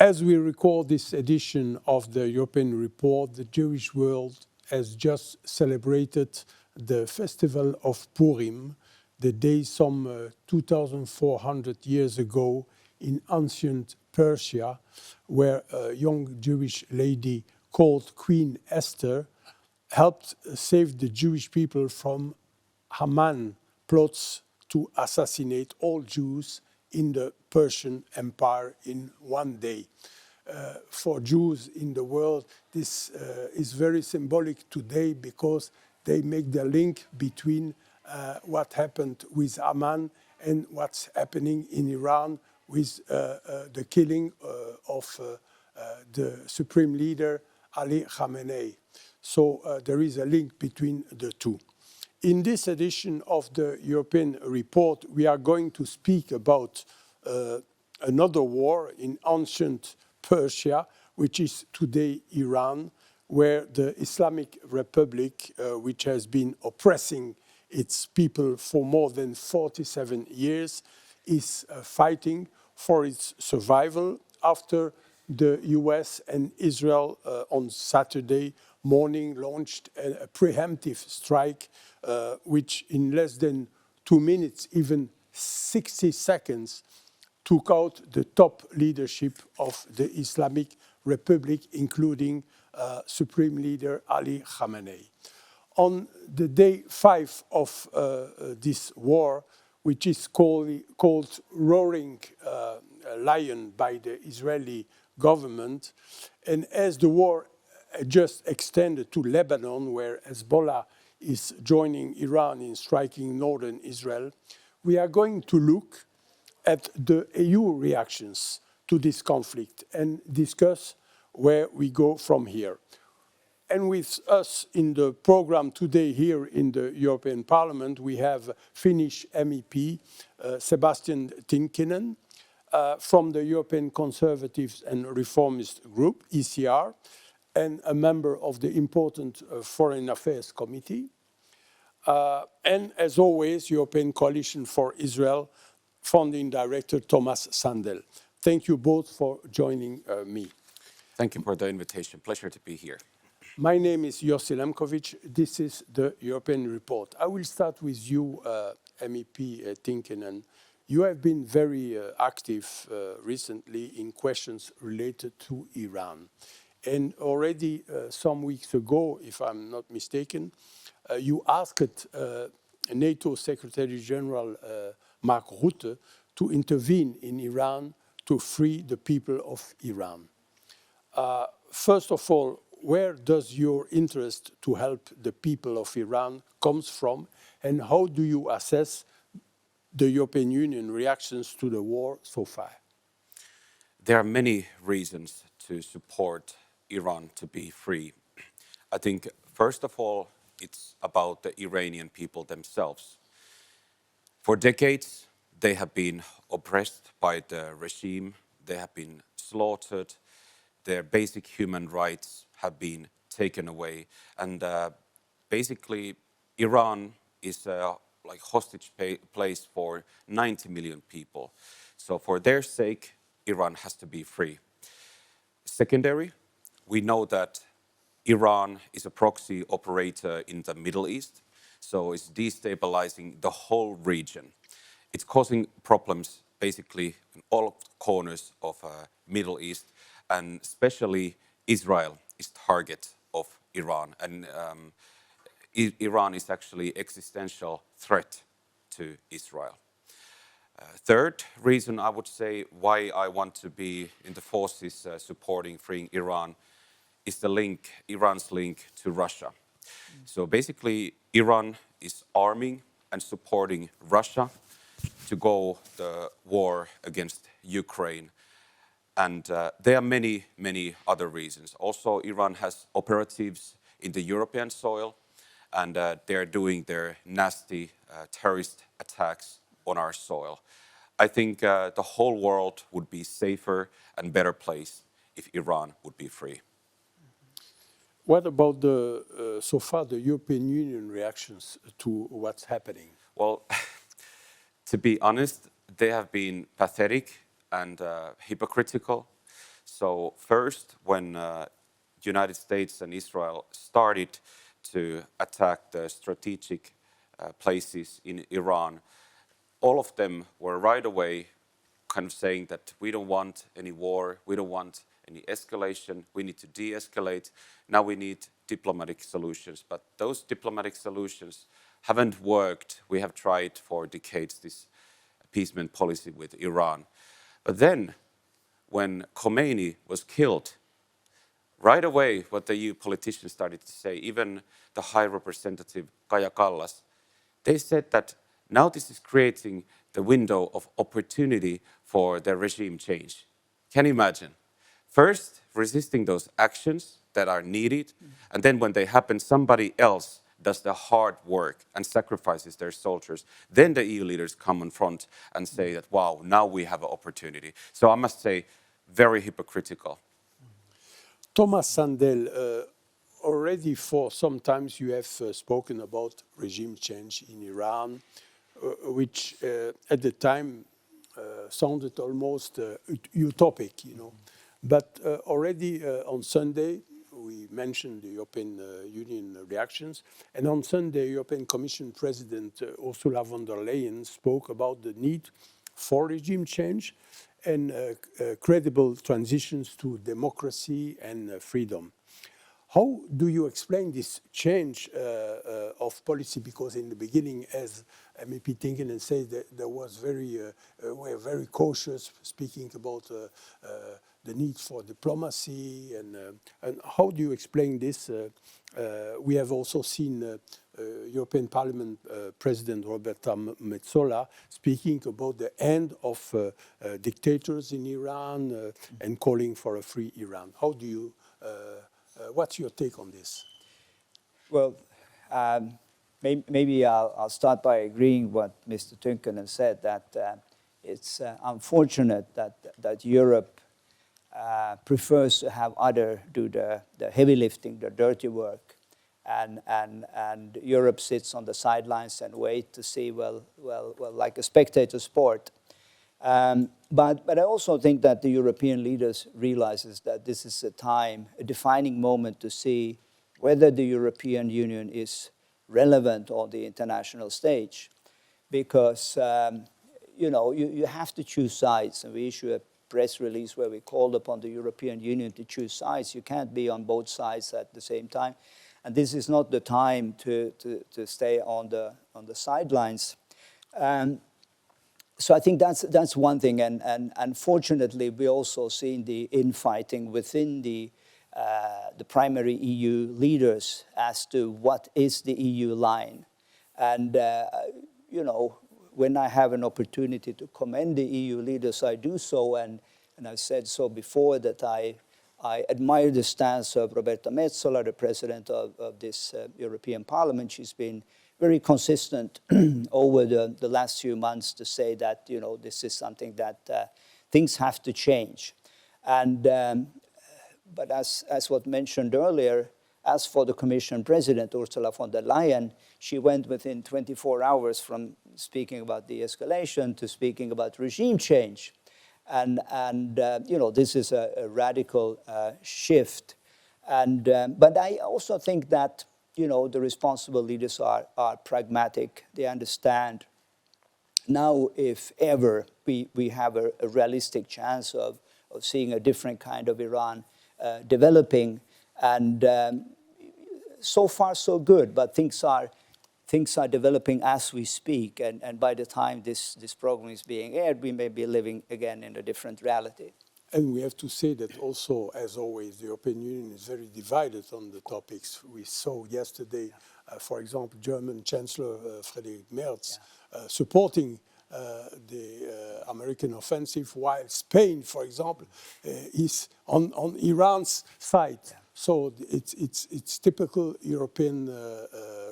As we record this edition of the European Report, the Jewish world has just celebrated the festival of Purim, the day some 2,400 years ago in ancient Persia, where a young Jewish lady called Queen Esther helped save the Jewish people from Haman plots to assassinate all Jews in the Persian Empire in one day. For Jews in the world, this is very symbolic today because they make the link between what happened with Haman and what's happening in Iran with the killing of the supreme leader Ali Khamenei. So there is a link between the two. In this edition of the European Report, we are going to speak about another war in ancient Persia, which is today Iran, where the Islamic Republic, which has been oppressing its people for more than 47 years, is fighting for its survival after the US and Israel on Saturday morning launched a pre-emptive strike, which in less than 2 minutes, even 60 seconds, took out the top leadership of the Islamic Republic, including Supreme Leader Ali Khamenei. On the day 5 of this war, which is called Roaring Lion by the Israeli government, and as the war just extended to Lebanon, where Hezbollah is joining Iran in striking northern Israel, we are going to look at the EU reactions to this conflict and discuss where we go from here. And with us in the program today here in the European Parliament, we have Finnish MEP Sebastian Tynkkynen from the European Conservatives and Reformist Group, ECR, and a member of the important Foreign Affairs Committee. And as always, European Coalition for Israel, founding director Tomas Sandell. Thank you both for joining me. Thank you for the invitation. Pleasure to be here. My name is Yossi Lempkowicz. This is the European Report. I will start with you, MEP Tynkkynen. You have been very active recently in questions related to Iran. And already some weeks ago, if I'm not mistaken, you asked NATO Secretary General Mark Rutte to intervene in Iran to free the people of Iran. First of all, where does your interest to help the people of Iran comes from, and how do you assess the European Union reactions to the war so far? There are many reasons to support Iran to be free. I think, first of all, it's about the Iranian people themselves. For decades, they have been oppressed by the regime. They have been slaughtered. Their basic human rights have been taken away. And basically, Iran is a hostage place for 90 million people. So for their sake, Iran has to be free. Secondary, we know that Iran is a proxy operator in the Middle East, so it's destabilizing the whole region. It's causing problems basically in all corners of Middle East, and especially Israel is target of Iran, and Iran is actually existential threat to Israel. Third reason I would say why I want to be in the forces supporting freeing Iran is the link, Iran's link to Russia. So basically, Iran is arming and supporting Russia to go the war against Ukraine. And there are many, many other reasons. Also, Iran has operatives in the European soil, and they're doing their nasty terrorist attacks on our soil. I think the whole world would be safer and better place if Iran would be free. What about so far the European Union reactions to what's happening? Well, to be honest, they have been pathetic and hypocritical. So first, when United States and Israel started to attack the strategic places in Iran, all of them were right away kind of saying that we don't want any war, we don't want any escalation, we need to de-escalate, now we need diplomatic solutions. But those diplomatic solutions haven't worked. We have tried for decades this appeasement policy with Iran. But then, when Khomeini was killed, right away what the EU politicians started to say, even the High Representative Kaja Kallas, they said that now this is creating the window of opportunity for the regime change. Can you imagine? First, resisting those actions that are needed, and then when they happen, somebody else does the hard work and sacrifices their soldiers. Then the EU leaders come in front and say that, wow, now we have an opportunity. So I must say, very hypocritical. Tomas Sandell, already for some times you have spoken about regime change in Iran, which at the time sounded almost utopic, you know. But already on Sunday, we mentioned the European Union reactions, and on Sunday, European Commission President Ursula von der Leyen spoke about the need for regime change and credible transitions to democracy and freedom. How do you explain this change of policy? Because in the beginning, as MEP Tynkkynen said, there was we're very cautious, speaking about the need for diplomacy, and how do you explain this? We have also seen European Parliament President Roberta Metsola speaking about the end of dictators in Iran and calling for a free Iran. How do you? What's your take on this? Well, maybe I'll start by agreeing what Mr. Tynkkynen said, that it's unfortunate that Europe prefers to have others do the heavy lifting, the dirty work, and Europe sits on the sidelines and wait to see, well, like a spectator sport. But I also think that the European leaders realizes that this is a defining moment to see whether the European Union is relevant on the international stage, because you have to choose sides, and we issue a press release where we called upon the European Union to choose sides. You can't be on both sides at the same time, and this is not the time to stay on the sidelines. So I think that's one thing, and unfortunately we also seen the infighting within the primary EU leaders as to what is the EU line. And when I have an opportunity to commend the EU leaders, I do so, and I've said so before that I admire the stance of Roberta Metsola, the president of this European Parliament. She's been very consistent over the last few months to say that this is something that things have to change. And but as was mentioned earlier, as for the Commission President Ursula von der Leyen, she went within 24 hours from speaking about de-escalation to speaking about regime change, and this is a radical shift. And but I also think that the responsible leaders are pragmatic. They understand now, if ever, we have a realistic chance of seeing a different kind of Iran developing. And so far, so good. But things are developing as we speak. And by the time this program is being aired, we may be living again in a different reality. And we have to say that also, as always, the European Union is very divided on the topics. We saw yesterday, for example, German Chancellor Friedrich Merz supporting the American offensive, while Spain, for example, is on Iran's side. Yeah. So it's typical European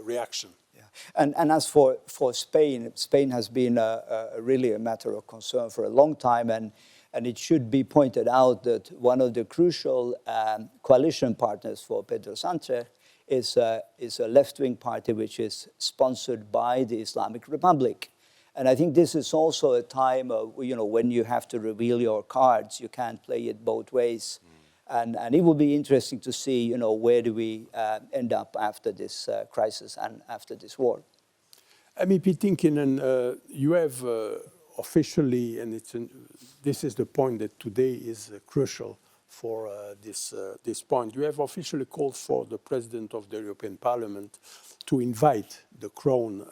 reaction. Yeah. And as for Spain, Spain has been really a matter of concern for a long time, and it should be pointed out that one of the crucial coalition partners for Pedro Sánchez is a left-wing party which is sponsored by the Islamic Republic. And I think this is also a time of, when you have to reveal your cards, you can't play it both ways. And it will be interesting to see, where do we end up after this crisis and after this war. MEP Tynkkynen, you have officially, and this is the point that today is crucial for this point, you have officially called for the President of the European Parliament to invite the Crown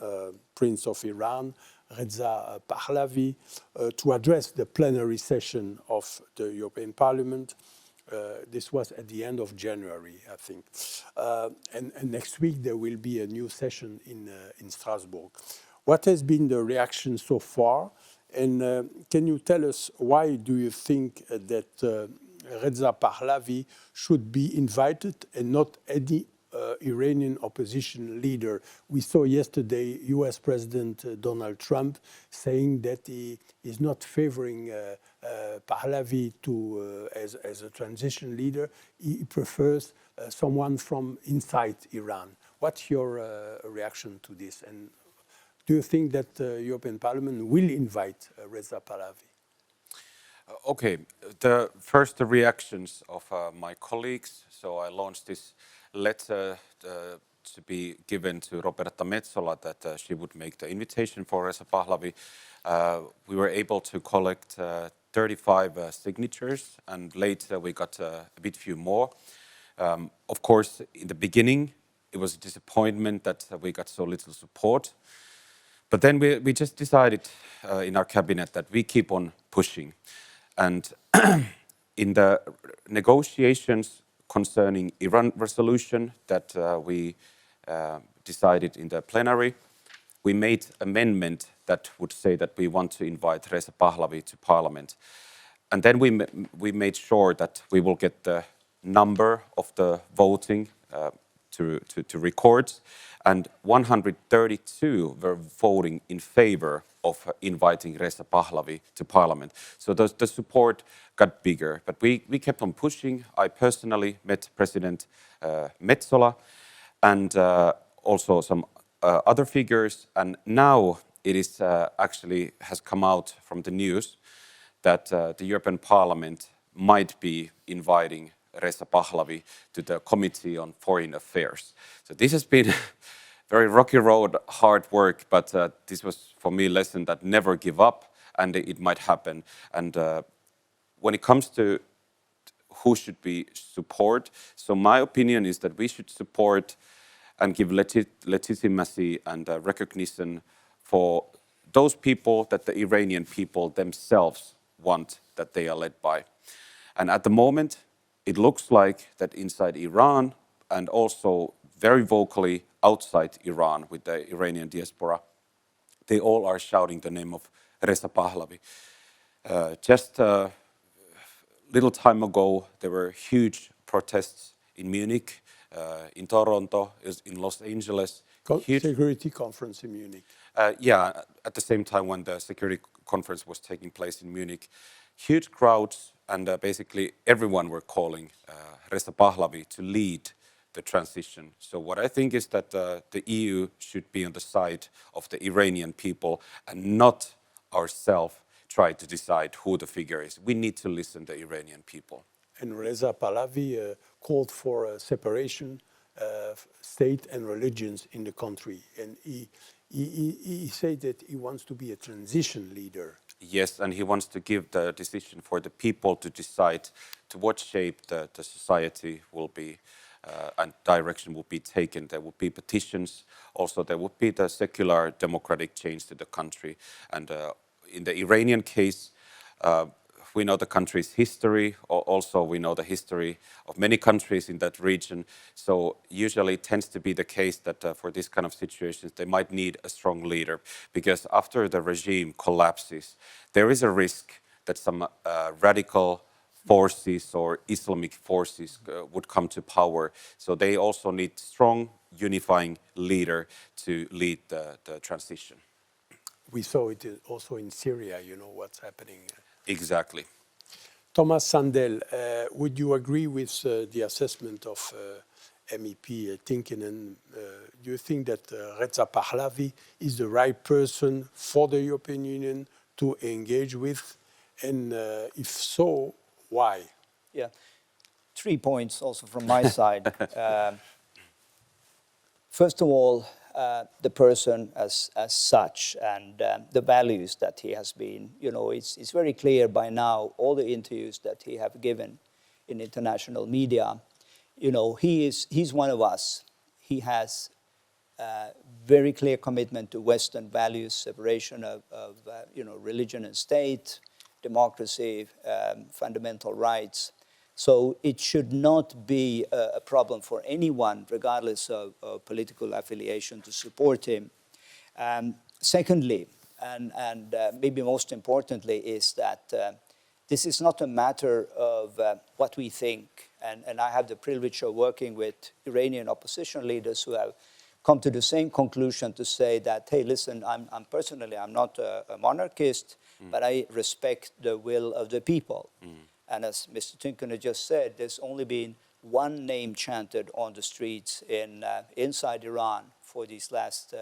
Prince of Iran, Reza Pahlavi, to address the plenary session of the European Parliament. This was at the end of January, I think. And next week there will be a new session in Strasbourg. What has been the reaction so far? And can you tell us why do you think that Reza Pahlavi should be invited and not any Iranian opposition leader? We saw yesterday US President Donald Trump saying that he is not favoring Pahlavi as a transition leader. He prefers someone from inside Iran. What's your reaction to this? And do you think that the European Parliament will invite Reza Pahlavi? Okay, the first reactions of my colleagues. So I launched this letter to be given to Roberta Metsola that she would make the invitation for Reza Pahlavi. We were able to collect 35 signatures, and later we got a bit few more. Of course, in the beginning, it was a disappointment that we got so little support. But then we just decided in our cabinet that we keep on pushing. And in the negotiations concerning Iran resolution that we decided in the plenary, we made amendment that would say that we want to invite Reza Pahlavi to parliament. And then we made sure that we will get the number of the voting to record, and 132 were voting in favor of inviting Reza Pahlavi to parliament. So the support got bigger, but we kept on pushing. I personally met President Metsola and also some other figures, and now it is actually has come out from the news that the European Parliament might be inviting Reza Pahlavi to the Committee on Foreign Affairs. So this has been very rocky road, hard work, but this was for me a lesson that never give up, and it might happen. And when it comes to who should we support, so my opinion is that we should support and give legitimacy and recognition for those people that the Iranian people themselves want that they are led by. And at the moment, it looks like that inside Iran and also very vocally outside Iran with the Iranian diaspora, they all are shouting the name of Reza Pahlavi. Just a little time ago, there were huge protests in Munich, in Toronto, in Los Angeles. Security conference in Munich. Yeah, at the same time when the security conference was taking place in Munich, huge crowds, and basically everyone were calling Reza Pahlavi to lead the transition. So what I think is that the EU should be on the side of the Iranian people and not ourselves try to decide who the figure is. We need to listen to the Iranian people. And Reza Pahlavi called for a separation of state and religions in the country. And he said that he wants to be a transition leader. Yes, and he wants to give the decision for the people to decide to what shape the society will be and direction will be taken. There will be petitions. Also, there will be the secular democratic change to the country. And in the Iranian case, we know the country's history. Also, we know the history of many countries in that region. So usually it tends to be the case that for this kind of situations, they might need a strong leader. Because after the regime collapses, there is a risk that some radical forces or Islamic forces would come to power. So they also need strong, unifying leader to lead the transition. We saw it also in Syria, you know what's happening. Exactly. Tomas, Sandell, would you agree with the assessment of MEP Tynkkynen, do you think that Reza Pahlavi is the right person for the European Union to engage with? And if so, why? Yeah, 3 points also from my side. First of all, the person as such and the values that he has been, it's very clear by now, all the interviews that he have given in international media, he's one of us. He has very clear commitment to Western values, separation of religion and state, democracy, fundamental rights. So it should not be a problem for anyone, regardless of political affiliation, to support him. Secondly, and maybe most importantly, is that this is not a matter of what we think. And I have the privilege of working with Iranian opposition leaders who have come to the same conclusion to say that, hey, listen, I'm not a monarchist, but I respect the will of the people. And as Mr. Tynkkynen just said, there's only been one name chanted on the streets inside Iran for these last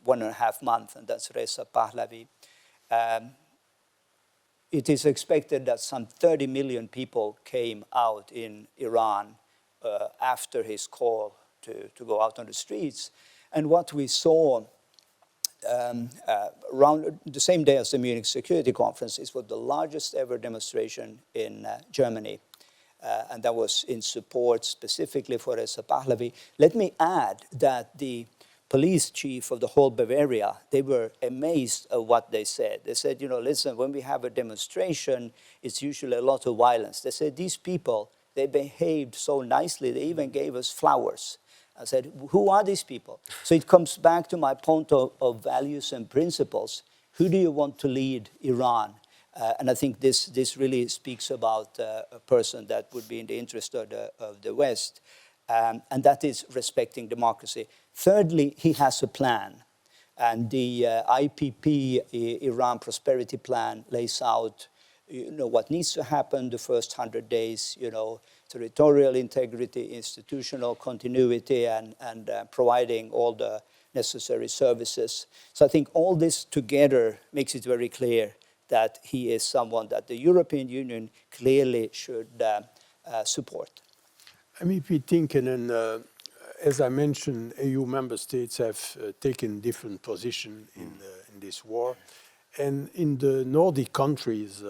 1.5 months, and that's Reza Pahlavi. It is expected that some 30 million people came out in Iran after his call to go out on the streets. And what we saw around the same day as the Munich Security Conference, it was the largest ever demonstration in Germany. And that was in support specifically for Reza Pahlavi. Let me add that the police chief of the whole Bavaria, they were amazed at what they said. They said, listen, when we have a demonstration, it's usually a lot of violence. They said, these people, they behaved so nicely, they even gave us flowers. I said, who are these people? So it comes back to my point of values and principles. Who do you want to lead Iran? And I think this really speaks about a person that would be in the interest of the West, and that is respecting democracy. Thirdly, he has a plan. And the IPP, Iran Prosperity Plan, lays out what needs to happen the first 100 days, territorial integrity, institutional continuity, and providing all the necessary services. So I think all this together makes it very clear that he is someone that the European Union clearly should support. MEP Tynkkynen, as I mentioned, EU member states have taken different positions in this war. And in the Nordic countries,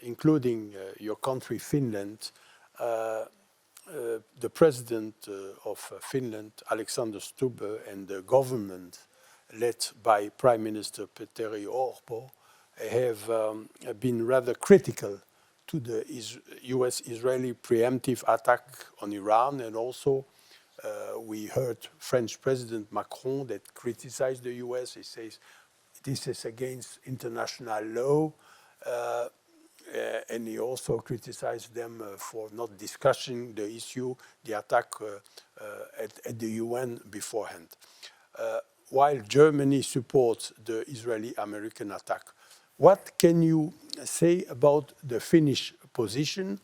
including your country, Finland, the president of Finland, Alexander Stubb, and the government led by Prime Minister Petteri Orpo have been rather critical to the US-Israeli preemptive attack on Iran. And also we heard French President Macron that criticized the US. He says this is against international law. And he also criticized them for not discussing the issue, the attack at the UN beforehand. While Germany supports the Israeli-American attack. What can you say about the Finnish position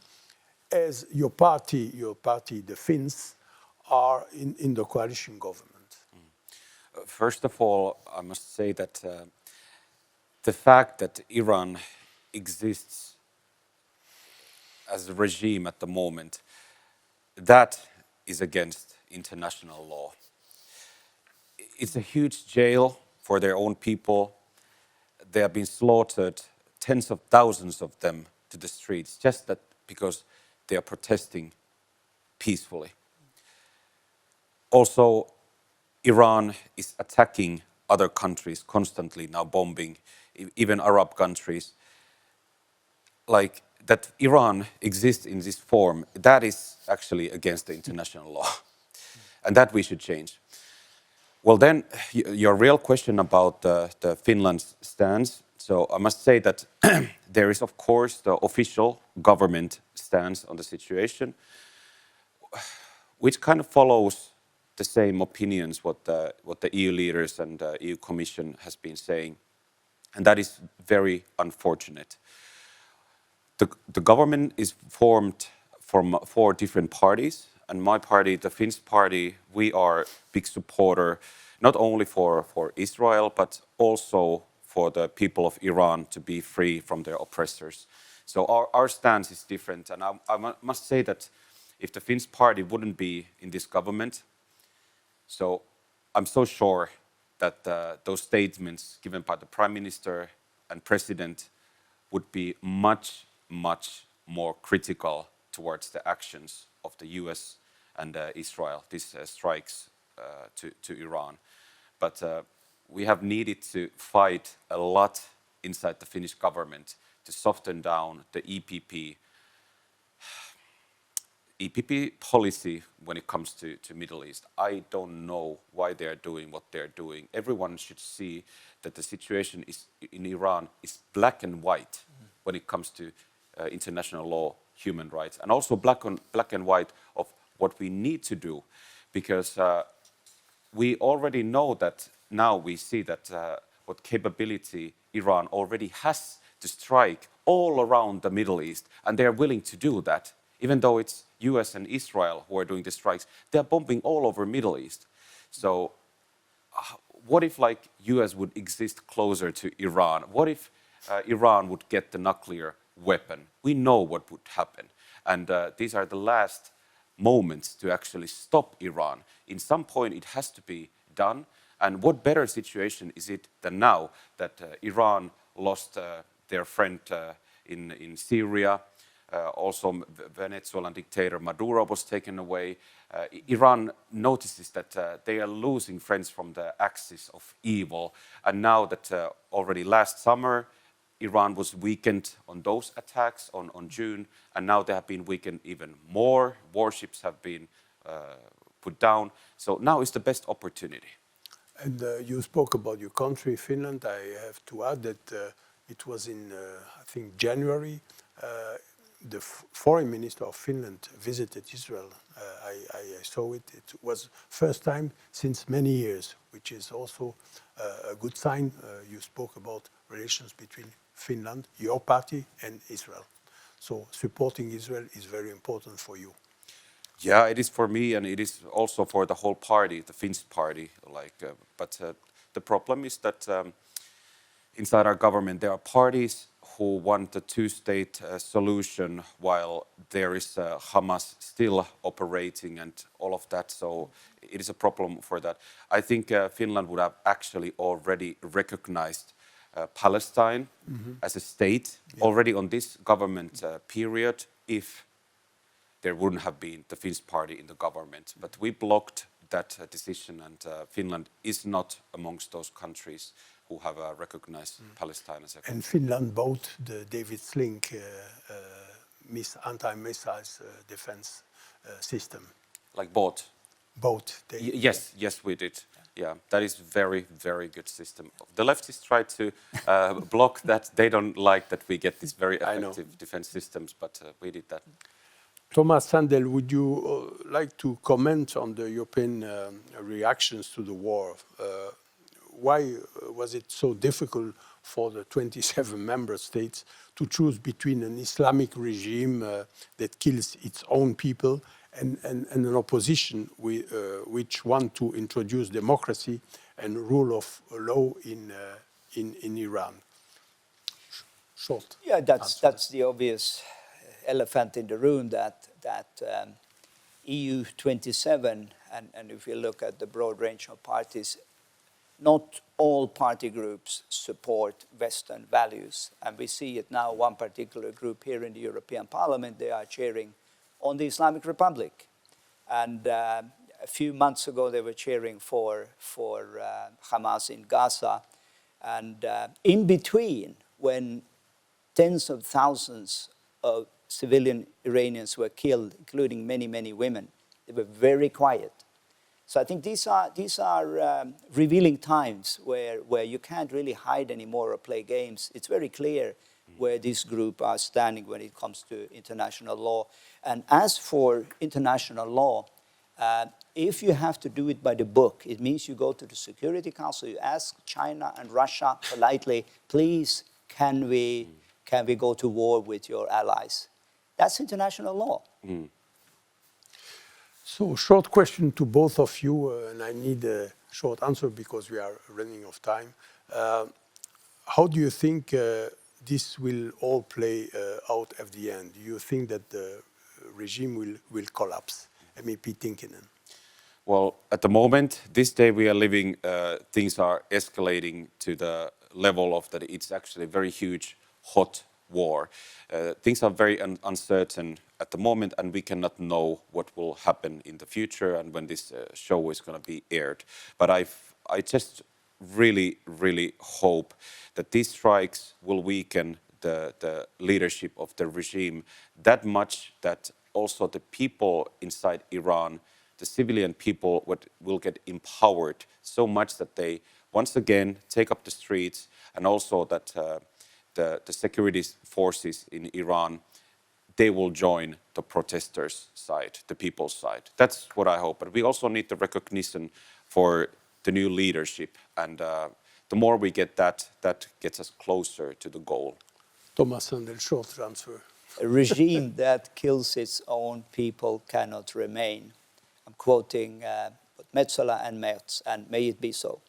as your party, the Finns, are in the coalition government? First of all, I must say that the fact that Iran exists as a regime at the moment, that is against international law. It's a huge jail for their own people. They have been slaughtered, tens of thousands of them, to the streets, just that because they are protesting peacefully. Also, Iran is attacking other countries constantly, now bombing, even Arab countries. Like that Iran exists in this form, that is actually against the international law. And that we should change. Well, then, your real question about the Finland's stance. So I must say that there is, of course, the official government stance on the situation, which kind of follows the same opinions what the EU leaders and the EU Commission has been saying. And that is very unfortunate. The government is formed from 4 different parties, and my party, the Finnish party, we are big supporter not only for Israel, but also for the people of Iran to be free from their oppressors. So our stance is different. And I must say that if the Finnish party wouldn't be in this government, so I'm so sure that those statements given by the Prime Minister and President would be much, much more critical towards the actions of the US and Israel, these strikes to Iran. But we have needed to fight a lot inside the Finnish government to soften down the EPP policy when it comes to Middle East. I don't know why they're doing what they're doing. Everyone should see that the situation in Iran is black and white when it comes to international law, human rights, and also black and white of what we need to do, because we already know that now we see that what capability Iran already has to strike all around the Middle East, and they're willing to do that. Even though it's US and Israel who are doing the strikes, they're bombing all over Middle East. So what if like US would exist closer to Iran? What if Iran would get the nuclear weapon? We know what would happen. And these are the last moments to actually stop Iran. In some point, it has to be done. And what better situation is it than now that Iran lost their friend in Syria? Also, Venezuelan dictator Maduro was taken away. Iran notices that they are losing friends from the axis of evil. And now that already last summer, Iran was weakened on those attacks on June, and now they have been weakened even more. Warships have been put down. So now is the best opportunity. And you spoke about your country, Finland. I have to add that it was in, I think, January. The foreign minister of Finland visited Israel. I saw it. It was first time since many years, which is also a good sign. You spoke about relations between Finland, your party, and Israel. So supporting Israel is very important for you. Yeah, it is for me, and it is also for the whole party, the Finnish party. But the problem is that inside our government, there are parties who want a two-state solution while there is Hamas still operating and all of that. So it is a problem for that. I think Finland would have actually already recognized Palestine as a state already on this government period if there wouldn't have been the Finnish party in the government. But we blocked that decision, and Finland is not amongst those countries who have recognized Palestine as a country. And Finland bought the David Sling anti-missiles defense system. Like bought? Bought. Yes, we did. Yeah, that is very, very good system. The leftists try to block that. They don't like that we get these very effective defense systems, but we did that. Tomas, Sandell, would you like to comment on the European reactions to the war? Why was it so difficult for the 27 member states to choose between an Islamic regime that kills its own people and an opposition which want to introduce democracy and rule of law in Iran? Short. Yeah, that's the obvious elephant in the room that EU 27, and if you look at the broad range of parties, not all party groups support Western values. And we see it now, one particular group here in the European Parliament, they are cheering on the Islamic Republic. And a few months ago, they were cheering for Hamas in Gaza. And in between, when tens of thousands of civilian Iranians were killed, including many, many women, they were very quiet. So I think these are revealing times where you can't really hide anymore or play games. It's very clear where this group are standing when it comes to international law. And as for international law, if you have to do it by the book, it means you go to the Security Council, you ask China and Russia politely, please, can we go to war with your allies? That's international law. So, short question to both of you, and I need a short answer because we are running out of time. How do you think this will all play out at the end? Do you think that the regime will collapse? MEP Tynkkynen. Well, at the moment, this day we are living, things are escalating to the level of that it's actually a very huge, hot war. Things are very uncertain at the moment, and we cannot know what will happen in the future and when this show is going to be aired. But I just really, really hope that these strikes will weaken the leadership of the regime that much that also the people inside Iran, the civilian people, will get empowered so much that they once again take up the streets, and also that the security forces in Iran, they will join the protesters' side, the people's side. That's what I hope. But we also need the recognition for the new leadership, and the more we get that gets us closer to the goal. Tomas, Sandell, short answer. A regime that kills its own people cannot remain. I'm quoting Metsola and Merz, and may it be so.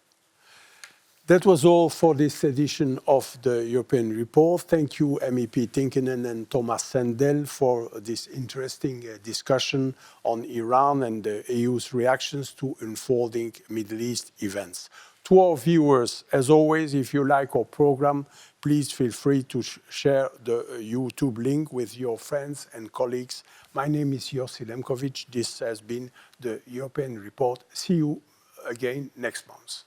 That was all for this edition of the European Report. Thank you, MEP Tynkkynen and Tomas Sandell, for this interesting discussion on Iran and the EU's reactions to unfolding Middle East events. To our viewers, as always, if you like our program, please feel free to share the YouTube link with your friends and colleagues. My name is Yossi Lempkowicz. This has been the European Report. See you again next month.